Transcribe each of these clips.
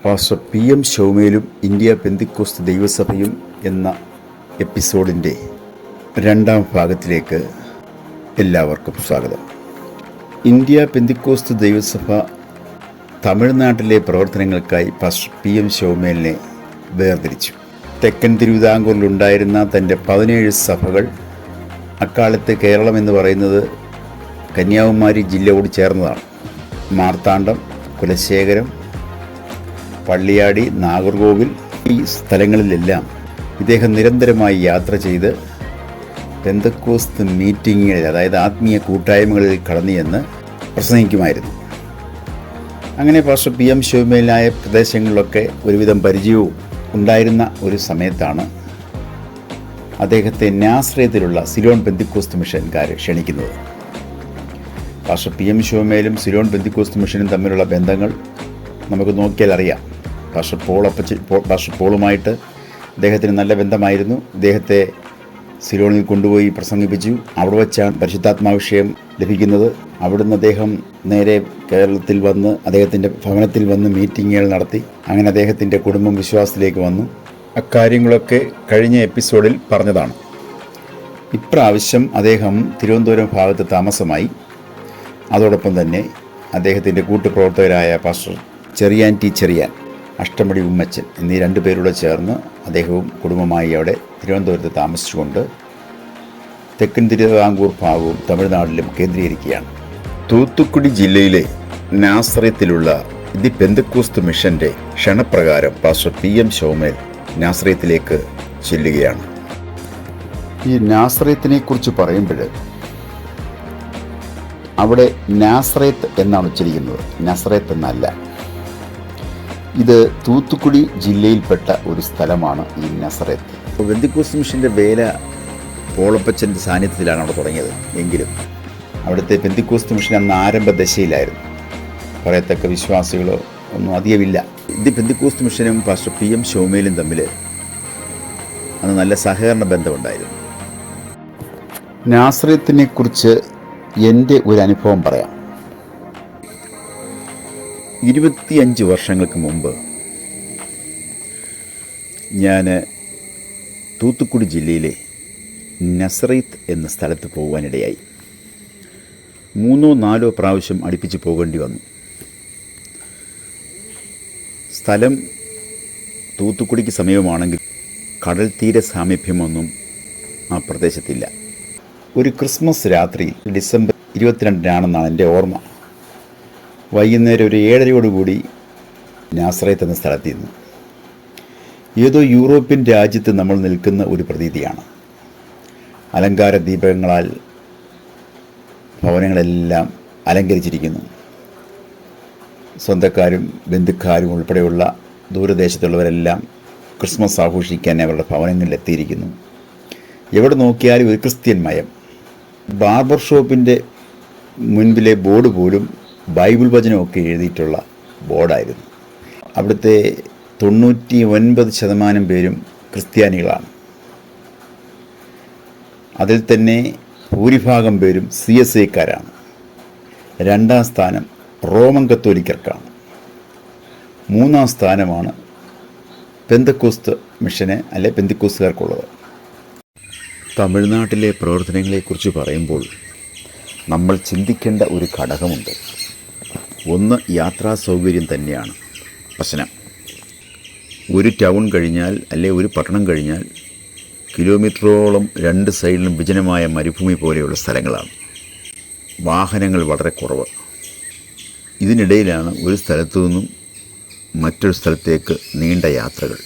Pastor PM ശൗമേലും India പെന്തിക്കോസ്ത് ദൈവസഭയും എന്ന എപ്പിസോഡിൻ്റെ രണ്ടാം ഭാഗത്തിലേക്ക് എല്ലാവർക്കും സ്വാഗതം. ഇന്ത്യ പെന്തിക്കോസ്ത് ദൈവസഭ തമിഴ്നാട്ടിലെ പ്രവർത്തനങ്ങൾക്കായി പാസ്റ്റർ PM ശൗമേലിനെ വേർതിരിച്ചു. തെക്കൻ തിരുവിതാംകൂറിലുണ്ടായിരുന്ന തൻ്റെ 17 സഭകൾ, അക്കാലത്ത് കേരളം എന്ന് പറയുന്നത് കന്യാകുമാരി ജില്ലയോട് ചേർന്നതാണ്. മാർത്താണ്ഡം, കുലശേഖരം, പള്ളിയാടി, നാഗർകോവിൽ ഈ സ്ഥലങ്ങളിലെല്ലാം ഇദ്ദേഹം നിരന്തരമായി യാത്ര ചെയ്ത് പെന്തക്കോസ്ത് മീറ്റിങ്ങുകളിൽ, അതായത് ആത്മീയ കൂട്ടായ്മകളിൽ കടന്നു ചെന്ന് പ്രസംഗിക്കുമായിരുന്നു. അങ്ങനെ പാസ്റ്റർ PM ശൗമേലിനായ പ്രദേശങ്ങളിലൊക്കെ ഒരുവിധം പരിചയവും ഉണ്ടായിരുന്ന ഒരു സമയത്താണ് അദ്ദേഹത്തെ നാസറേത്തിലുള്ള സിലോൺ പെന്തിക്കോസ്ത് മിഷൻകാർ ക്ഷണിക്കുന്നത്. പാസ്റ്റർ PM ശൗമേലും സിലോൺ പെന്തിക്കോസ്ത് മിഷനും തമ്മിലുള്ള ബന്ധങ്ങൾ നമുക്ക് നോക്കിയാൽ അറിയാം. പാസ്റ്റർ പോളുമായിട്ട് അദ്ദേഹത്തിന് നല്ല ബന്ധമായിരുന്നു. ഇദ്ദേഹത്തെ സിലോണിൽ കൊണ്ടുപോയി പ്രസംഗിപ്പിച്ചു. അവിടെ വെച്ചാണ് പരിശുദ്ധാത്മാവിഷയം ലഭിക്കുന്നത്. അവിടുന്ന് അദ്ദേഹം നേരെ കേരളത്തിൽ വന്ന് അദ്ദേഹത്തിൻ്റെ ഭവനത്തിൽ വന്ന് മീറ്റിങ്ങുകൾ നടത്തി. അങ്ങനെ അദ്ദേഹത്തിൻ്റെ കുടുംബം വിശ്വാസത്തിലേക്ക് വന്നു. അക്കാര്യങ്ങളൊക്കെ കഴിഞ്ഞ എപ്പിസോഡിൽ പറഞ്ഞതാണ്. ഇപ്രാവശ്യം അദ്ദേഹം തിരുവനന്തപുരം ഭാഗത്ത് താമസമായി. അതോടൊപ്പം തന്നെ അദ്ദേഹത്തിൻ്റെ കൂട്ടുപ്രവർത്തകരായ പാസ്റ്റർ ചെറിയാൻ, അഷ്ടമടി ഉമ്മച്ചൻ എന്നീ 2 പേരോട് ചേർന്ന് അദ്ദേഹവും കുടുംബമായി അവിടെ തിരുവനന്തപുരത്ത് താമസിച്ചുകൊണ്ട് തെക്കൻ തിരുവിതാംകൂർ ഭാഗവും തമിഴ്നാട്ടിലും കേന്ദ്രീകരിക്കുകയാണ്. തൂത്തുക്കുടി ജില്ലയിലെ നാസറേത്തിലുള്ള ദി പെന്തക്കോസ്ത് മിഷൻ്റെ ക്ഷണപ്രകാരം പാസ്റ്റർ PM ശൗമേൽ നാസറേത്തിലേക്ക് ചെല്ലുകയാണ്. ഈ നാസറേത്തിനെ കുറിച്ച് പറയുമ്പോൾ അവിടെ നാസറേത്ത് എന്നാണ് ഉച്ചരിക്കുന്നത്, നസറേത്ത് എന്നല്ല. ഇത് തൂത്തുക്കുടി ജില്ലയിൽപ്പെട്ട ഒരു സ്ഥലമാണ് ഈ നസറേത്ത്. പെന്തിക്കോസ്ത് മിഷൻ്റെ വേല പോളപ്പച്ചൻ്റെ സാന്നിധ്യത്തിലാണ് അവിടെ തുടങ്ങിയത്. എങ്കിലും അവിടുത്തെ പെന്തിക്കോസ്ത് മിഷൻ അന്ന് ആരംഭ ദശയിലായിരുന്നു. പറയത്തക്ക വിശ്വാസികളോ ഒന്നും അധികമില്ല. ഇത് പെന്തിക്കോസ്ത് മിഷനും പാസ്റ്റർ PM ശൗമേലും തമ്മിൽ അന്ന് നല്ല സഹകരണ ബന്ധമുണ്ടായിരുന്നു. നാസറേത്തിനെ കുറിച്ച് എൻ്റെ ഒരു അനുഭവം പറയാം. 25 വർഷങ്ങൾക്ക് മുമ്പ് ഞാൻ തൂത്തുക്കുടി ജില്ലയിലെ നസറേത്ത് എന്ന സ്ഥലത്ത് പോകുവാനിടയായി. 3-4 പ്രാവശ്യം അടുപ്പിച്ച് പോകേണ്ടി വന്നു. സ്ഥലം തൂത്തുക്കുടിക്ക് സമീപമാണെങ്കിൽ കടൽ തീര സാമീപ്യമൊന്നും ആ പ്രദേശത്തില്ല. ഒരു ക്രിസ്മസ് രാത്രി ഡിസംബർ 22-നാണെന്നാണ് എൻ്റെ ഓർമ്മ. വൈകുന്നേരം ഒരു 7:30 നാസറേത്ത് എന്ന സ്ഥലത്തിരുന്നു. ഏതോ യൂറോപ്യൻ രാജ്യത്ത് നമ്മൾ നിൽക്കുന്ന ഒരു പ്രതീതിയാണ്. അലങ്കാര ദീപങ്ങളാൽ ഭവനങ്ങളെല്ലാം അലങ്കരിച്ചിരിക്കുന്നു. സ്വന്തക്കാരും ബന്ധുക്കാരും ഉൾപ്പെടെയുള്ള ദൂരദേശത്തുള്ളവരെല്ലാം ക്രിസ്മസ് ആഘോഷിക്കാൻ അവരുടെ ഭവനങ്ങളിൽ എത്തിയിരിക്കുന്നു. എവിടെ നോക്കിയാലും ഒരു ക്രിസ്ത്യൻ മയം. ബാർബർ ഷോപ്പിൻ്റെ മുൻപിലെ ബോർഡ് പോലും ബൈബിൾ വചനമൊക്കെ എഴുതിയിട്ടുള്ള ബോർഡായിരുന്നു. അവിടുത്തെ 99% പേരും ക്രിസ്ത്യാനികളാണ്. അതിൽ തന്നെ ഭൂരിഭാഗം പേരും CSIക്കാരാണ്. 2ാം സ്ഥാനം റോമൻ കത്തോലിക്കർക്കാണ്. 3ാം സ്ഥാനമാണ് പെന്തക്കോസ്ത് മിഷന് അല്ലെ പെന്തിക്കോസ്തുകാർക്കുള്ളത്. തമിഴ്നാട്ടിലെ പ്രവർത്തനങ്ങളെക്കുറിച്ച് പറയുമ്പോൾ നമ്മൾ ചിന്തിക്കേണ്ട ഒരു ഘടകമുണ്ട്. ഒന്ന്, യാത്രാ സൗകര്യം തന്നെയാണ് പ്രശ്നം. ഒരു ടൗൺ കഴിഞ്ഞാൽ അല്ലെ ഒരു പട്ടണം കഴിഞ്ഞാൽ കിലോമീറ്ററോളം 2 സൈഡിലും വിജനമായ മരുഭൂമി പോലെയുള്ള സ്ഥലങ്ങളാണ്. വാഹനങ്ങൾ വളരെ കുറവ്. ഇതിനിടയിലാണ് ഒരു സ്ഥലത്തു നിന്നും മറ്റൊരു സ്ഥലത്തേക്ക് നീണ്ട യാത്രകൾ.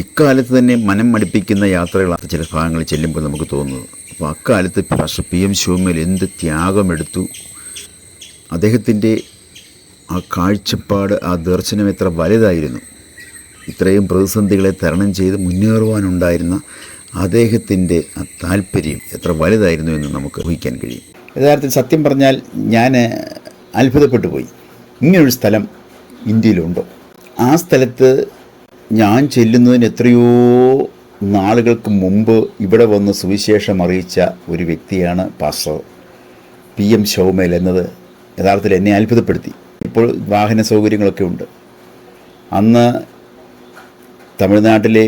ഇക്കാലത്ത് തന്നെ മനം മടുപ്പിക്കുന്ന യാത്രകളാണ് ചില ഭാഗങ്ങളിൽ ചെല്ലുമ്പോൾ നമുക്ക് തോന്നുന്നത്. അപ്പോൾ അക്കാലത്ത് പാസ്റ്റർ PM ശൗമേൽ എന്ത് ത്യാഗമെടുത്തു. അദ്ദേഹത്തിൻ്റെ ആ കാഴ്ചപ്പാട്, ആ ദർശനം എത്ര വലുതായിരുന്നു. ഇത്രയും പ്രതിസന്ധികളെ തരണം ചെയ്ത് മുന്നേറുവാനുണ്ടായിരുന്ന അദ്ദേഹത്തിൻ്റെ ആ താല്പര്യം എത്ര വലുതായിരുന്നു എന്ന് നമുക്ക് ഊഹിക്കാൻ കഴിയും. യഥാർത്ഥത്തിൽ സത്യം പറഞ്ഞാൽ ഞാൻ അത്ഭുതപ്പെട്ടു പോയി. ഇങ്ങനൊരു സ്ഥലം ഇന്ത്യയിലുണ്ടോ? ആ സ്ഥലത്ത് ഞാൻ ചെല്ലുന്നതിന് എത്രയോ നാളുകൾക്ക് മുമ്പ് ഇവിടെ വന്ന് സുവിശേഷം അറിയിച്ച ഒരു വ്യക്തിയാണ് പാസ്റ്റർ PM ശൗമേൽ എന്നത് യഥാർത്ഥത്തിൽ എന്നെ അത്ഭുതപ്പെടുത്തി. ഇപ്പോൾ വാഹന സൗകര്യങ്ങളൊക്കെ ഉണ്ട്. അന്ന് തമിഴ്നാട്ടിലെ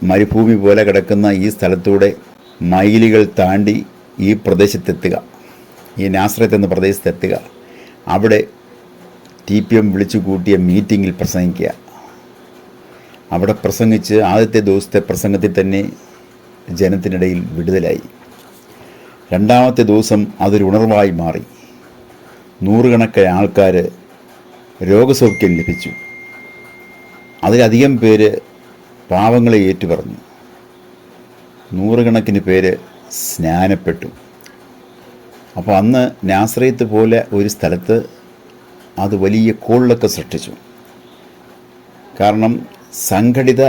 മരുഭൂമി പോലെ കിടക്കുന്ന ഈ സ്ഥലത്തൂടെ മൈലുകൾ താണ്ടി ഈ പ്രദേശത്തെത്തുക, ഈ നാസറത്ത് എന്ന പ്രദേശത്തെത്തുക, അവിടെ TPM വിളിച്ചു കൂട്ടിയ മീറ്റിങ്ങിൽ പ്രസംഗിക്കുക. അവിടെ പ്രസംഗിച്ച് ആദ്യത്തെ ദിവസത്തെ പ്രസംഗത്തിൽ തന്നെ ജനത്തിനിടയിൽ വിടുതലായി. രണ്ടാമത്തെ ദിവസം അതൊരു ഉണർവായി മാറി. നൂറുകണക്കിന് ആൾക്കാർ രോഗസൗഖ്യം ലഭിച്ചു. അതിലധികം പേര് പാവങ്ങളെ ഏറ്റുപറഞ്ഞു. നൂറുകണക്കിന് പേര് സ്നാനപ്പെട്ടു. അപ്പോൾ അന്ന് നാസറേത്ത് പോലെ ഒരു സ്ഥലത്ത് അത് വലിയ കോളിളക്കം സൃഷ്ടിച്ചു. കാരണം സംഘടിത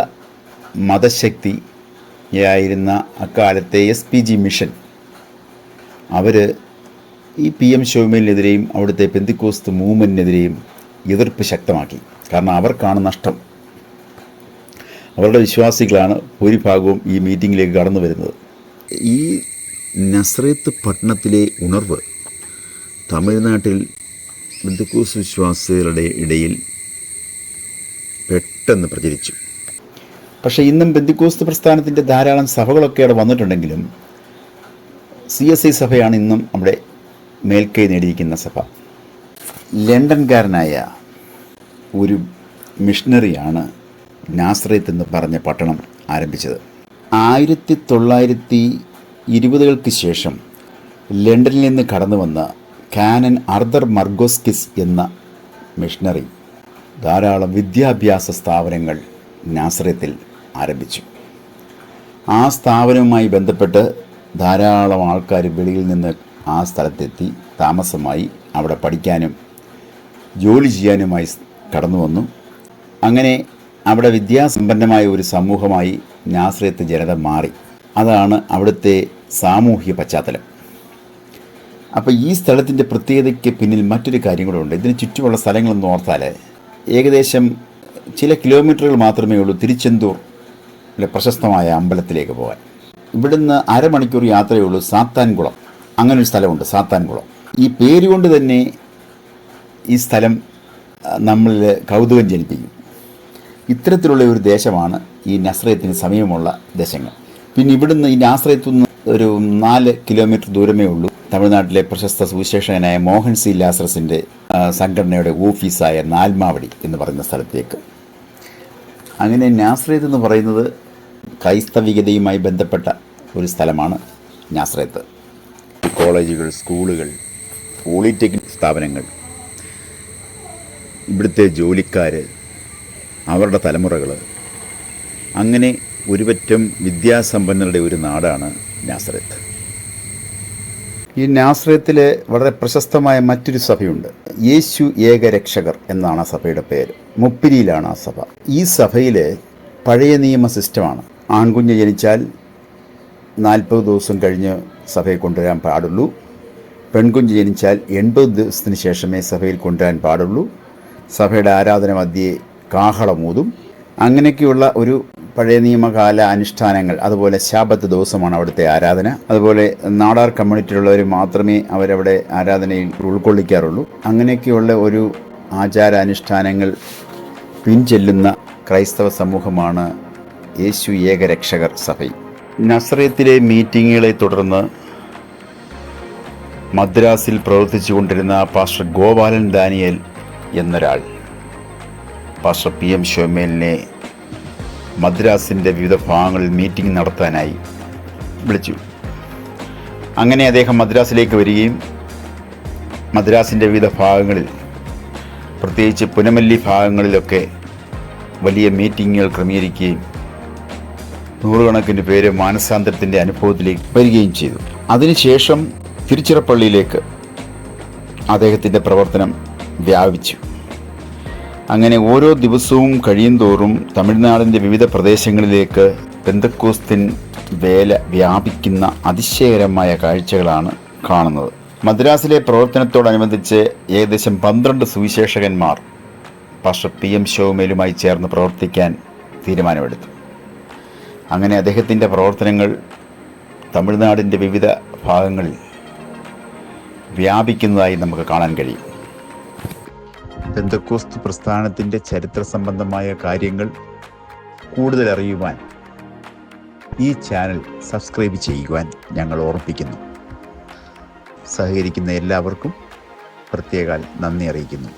മതശക്തിയായിരുന്ന അക്കാലത്തെ SPG മിഷൻ അവർ ഈ PM ഷോമേലിനെതിരെയും അവിടുത്തെ പെന്തിക്കോസ്ത് മൂവ്മെൻറ്റിനെതിരെയും എതിർപ്പ് ശക്തമാക്കി. കാരണം അവർക്കാണ് നഷ്ടം. അവരുടെ വിശ്വാസികളാണ് ഭൂരിഭാഗവും ഈ മീറ്റിങ്ങിലേക്ക് കടന്നു വരുന്നത്. ഈ നസ്രത്ത് പട്ടണത്തിലെ ഉണർവ് തമിഴ്നാട്ടിൽ പെന്തക്കോസ്ത് വിശ്വാസികളുടെ ഇടയിൽ പെട്ടെന്ന് പ്രചരിച്ചു. പക്ഷേ ഇന്നും പെന്തക്കോസ്ത് പ്രസ്ഥാനത്തിൻ്റെ ധാരാളം സഭകളൊക്കെ അവിടെ വന്നിട്ടുണ്ടെങ്കിലും CSI സഭയാണ് ഇന്നും അവിടെ മേൽക്കൈ നേടിയിരിക്കുന്ന സഭ. ലണ്ടൻകാരനായ ഒരു മിഷണറിയാണ് നാസറേത്ത് എന്ന് പറഞ്ഞ പട്ടണം ആരംഭിച്ചത്. 1920-കൾക്ക് ശേഷം ലണ്ടനിൽ നിന്ന് കടന്നു വന്ന കാനൻ ആർതർ മർഗോസ്കിസ് എന്ന മിഷണറി ധാരാളം വിദ്യാഭ്യാസ സ്ഥാപനങ്ങൾ നാസറേത്തിൽ ആരംഭിച്ചു. ആ സ്ഥാപനവുമായി ബന്ധപ്പെട്ട് ധാരാളം ആൾക്കാർ വെളിയിൽ നിന്ന് ആ സ്ഥലത്തെത്തി താമസമായി അവിടെ പഠിക്കാനും ജോലി ചെയ്യാനുമായി കടന്നു വന്നു. അങ്ങനെ അവിടെ വിദ്യാസമ്പന്നമായ ഒരു സമൂഹമായി നാസറേത്ത് ജനത മാറി. അതാണ് അവിടുത്തെ സാമൂഹിക പശ്ചാത്തലം. അപ്പോൾ ഈ സ്ഥലത്തിൻ്റെ പ്രത്യേകതയ്ക്ക് പിന്നിൽ മറ്റൊരു കാര്യം കൂടെ ഉണ്ട്. ഇതിന് ചുറ്റുമുള്ള സ്ഥലങ്ങളെന്ന് ഓർത്താൽ ഏകദേശം ചില കിലോമീറ്ററുകൾ മാത്രമേ ഉള്ളൂ തിരുച്ചെന്തൂരിലെ പ്രശസ്തമായ അമ്പലത്തിലേക്ക് പോകാൻ. ഇവിടുന്ന് അരമണിക്കൂർ യാത്രയേ ഉള്ളൂ സാത്താൻകുളം. അങ്ങനൊരു സ്ഥലമുണ്ട്, സാത്താൻകുളം. ഈ പേരുകൊണ്ട് തന്നെ ഈ സ്ഥലം നമ്മളിൽ കൗതുകം ജനിപ്പിക്കും. ഇത്തരത്തിലുള്ള ഒരു ദേശമാണ് ഈ നസ്രയത്തിന് സമീപമുള്ള ദേശങ്ങൾ. പിന്നെ ഇവിടുന്ന് ഈ നാസറേത്തു നിന്ന് ഒരു 4 കിലോമീറ്റർ ദൂരമേ ഉള്ളൂ തമിഴ്നാട്ടിലെ പ്രശസ്ത സുവിശേഷകനായ മോഹൻ C. ലാസറസിൻ്റെ സംഘടനയുടെ ഓഫീസായ നാൽമാവടി എന്ന് പറയുന്ന സ്ഥലത്തേക്ക്. അങ്ങനെ നാസറേത്ത് എന്ന് പറയുന്നത് ക്രൈസ്തവികതയുമായി ബന്ധപ്പെട്ട ഒരു സ്ഥലമാണ് നാസറേത്ത്. കോളേജുകൾ, സ്കൂളുകൾ, പോളിടെക്നിക് സ്ഥാപനങ്ങൾ, ഇവിടുത്തെ ജോലിക്കാർ, അവരുടെ തലമുറകൾ, അങ്ങനെ ഒരുപറ്റം വിദ്യാസമ്പന്നരുടെ ഒരു നാടാണ് നാസറേത്ത്. ഈ നാസറേത്തിൽ വളരെ പ്രശസ്തമായ മറ്റൊരു സഭയുണ്ട്. യേശു ഏകരക്ഷകർ എന്നാണ് ആ സഭയുടെ പേര്. മുപ്പിരിയിലാണ് ആ സഭ. ഈ സഭയിൽ പഴയ നിയമ സിസ്റ്റമാണ്. ആൺകുഞ്ഞ് ജനിച്ചാൽ 40 ദിവസം കഴിഞ്ഞ് സഭയിൽ കൊണ്ടുവരാൻ പാടുള്ളൂ. പെൺകുഞ്ഞ് ജനിച്ചാൽ 80 ദിവസത്തിന് ശേഷമേ സഭയിൽ കൊണ്ടുവരാൻ പാടുള്ളൂ. സഭയുടെ ആരാധന മധ്യേ കാഹളമൂതും. അങ്ങനെയൊക്കെയുള്ള ഒരു പഴയ നിയമകാല അനുഷ്ഠാനങ്ങൾ. അതുപോലെ ശാബത്ത് ദിവസമാണ് അവിടുത്തെ ആരാധന. അതുപോലെ നാടാർ കമ്മ്യൂണിറ്റിയിലുള്ളവർ മാത്രമേ അവരവിടെ ആരാധനയിൽ ഉൾക്കൊള്ളിക്കാറുള്ളൂ. അങ്ങനെയൊക്കെയുള്ള ഒരു ആചാരാനുഷ്ഠാനങ്ങൾ പിൻചെല്ലുന്ന ക്രൈസ്തവ സമൂഹമാണ് യേശു ഏകരക്ഷകർ സഭ. നസ്രയത്തിലെ മീറ്റിങ്ങുകളെ തുടർന്ന് മദ്രാസിൽ പ്രവർത്തിച്ചു കൊണ്ടിരുന്ന പാസ്റ്റർ ഗോപാലൻ ദാനിയേൽ എന്നൊരാൾ പാസ്റ്റർ PM ഷോമേലിനെ മദ്രാസിൻ്റെ വിവിധ ഭാഗങ്ങളിൽ മീറ്റിംഗ് നടത്താനായി വിളിച്ചു. അങ്ങനെ അദ്ദേഹം മദ്രാസിലേക്ക് വരികയും മദ്രാസിൻ്റെ വിവിധ ഭാഗങ്ങളിൽ, പ്രത്യേകിച്ച് പുനമല്ലി ഭാഗങ്ങളിലൊക്കെ വലിയ മീറ്റിങ്ങുകൾ ക്രമീകരിക്കുകയും നൂറുകണക്കിന് പേര് മാനസാന്തരത്തിൻ്റെ അനുഭവത്തിലേക്ക് വരികയും ചെയ്തു. അതിനുശേഷം തിരുച്ചിറപ്പള്ളിയിലേക്ക് അദ്ദേഹത്തിൻ്റെ പ്രവർത്തനം വ്യാപിച്ചു. അങ്ങനെ ഓരോ ദിവസവും കഴിയുന്തോറും തമിഴ്നാടിൻ്റെ വിവിധ പ്രദേശങ്ങളിലേക്ക് പെന്തക്കോസ്തിൻ വേല വ്യാപിക്കുന്ന അതിശയകരമായ കാഴ്ചകളാണ് കാണുന്നത്. മദ്രാസിലെ പ്രവർത്തനത്തോടനുബന്ധിച്ച് ഏകദേശം 12 സുവിശേഷകന്മാർ പാസ്റ്റർ PM ഷോമേലുമായി ചേർന്ന് പ്രവർത്തിക്കാൻ തീരുമാനമെടുത്തു. അങ്ങനെ അദ്ദേഹത്തിൻ്റെ പ്രവർത്തനങ്ങൾ തമിഴ്നാടിൻ്റെ വിവിധ ഭാഗങ്ങളിൽ വ്യാപിക്കുന്നതായി നമുക്ക് കാണാൻ കഴിയും. പെന്തക്കോസ്ത് പ്രസ്ഥാനത്തിൻ്റെ ചരിത്ര സംബന്ധമായ കാര്യങ്ങൾ കൂടുതൽ അറിയുവാൻ ഈ ചാനൽ സബ്സ്ക്രൈബ് ചെയ്യുവാൻ ഞങ്ങൾ ഓർമ്മിപ്പിക്കുന്നു. സഹകരിക്കുന്ന എല്ലാവർക്കും പ്രത്യേകം നന്ദി അറിയിക്കുന്നു.